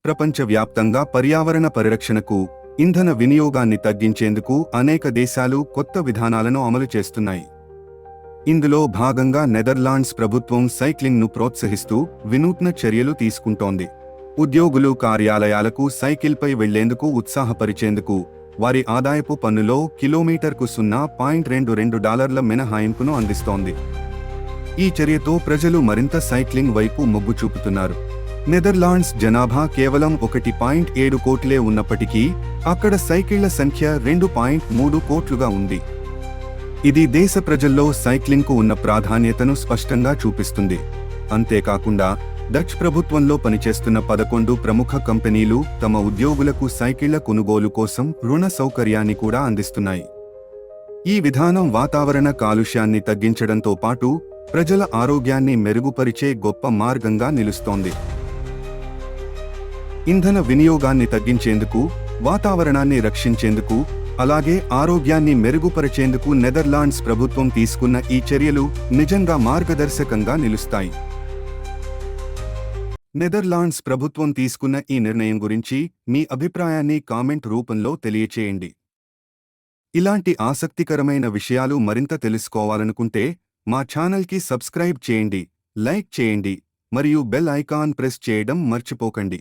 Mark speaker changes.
Speaker 1: ప్రపంచవ్యాప్తంగా పర్యావరణ పరిరక్షణకు, ఇంధన వినియోగాన్ని తగ్గించేందుకు అనేక దేశాలు కొత్త విధానాలను అమలు చేస్తున్నాయి. ఇందులో భాగంగా నెదర్లాండ్స్ ప్రభుత్వం సైక్లింగ్ను ప్రోత్సహిస్తూ వినూత్న చర్యలు తీసుకుంటోంది. ఉద్యోగులు కార్యాలయాలకు సైకిల్పై వెళ్లేందుకు ఉత్సాహపరిచేందుకు వారి ఆదాయపు పన్నులో కిలోమీటర్కు $0.22 మినహాయింపును అందిస్తోంది. ఈ చర్యతో ప్రజలు మరింత సైక్లింగ్ వైపు మొగ్గు చూపుతున్నారు. నెదర్లాండ్స్ జనాభా కేవలం 1.7 కోట్లే ఉన్నప్పటికీ అక్కడ సైకిళ్ల సంఖ్య 2.3 కోట్లుగా ఉంది. ఇది దేశ ప్రజల్లో సైక్లింగ్కు ఉన్న ప్రాధాన్యతను స్పష్టంగా చూపిస్తుంది. అంతేకాకుండా డచ్ ప్రభుత్వంలో పనిచేస్తున్న 11 ప్రముఖ కంపెనీలు తమ ఉద్యోగులకు సైకిళ్ల కొనుగోలు కోసం రుణ సౌకర్యాన్ని కూడా అందిస్తున్నాయి. ఈ విధానం వాతావరణ కాలుష్యాన్ని తగ్గించడంతో పాటు ప్రజల ఆరోగ్యాన్ని మెరుగుపరిచే గొప్ప మార్గంగా నిలుస్తోంది. ఇంధన వినియోగాన్ని తగ్గించేందుకు, వాతావరణాన్ని రక్షించేందుకు, అలాగే ఆరోగ్యాన్ని మెరుగుపరిచేందుకు నెదర్లాండ్స్ ప్రభుత్వం తీసుకున్న ఈ చర్యలు నిజంగా మార్గదర్శకంగా నిలుస్తాయి. నెదర్లాండ్స్ ప్రభుత్వం తీసుకున్న ఈ నిర్ణయం గురించి మీ అభిప్రాయాన్ని కామెంట్ రూపంలో తెలియచేయండి. ఇలాంటి ఆసక్తికరమైన విషయాలు మరింత తెలుసుకోవాలనుకుంటే మా ఛానల్కి సబ్స్క్రైబ్ చేయండి, లైక్ చేయండి మరియు బెల్ ఐకాన్ ప్రెస్ చేయడం మర్చిపోకండి.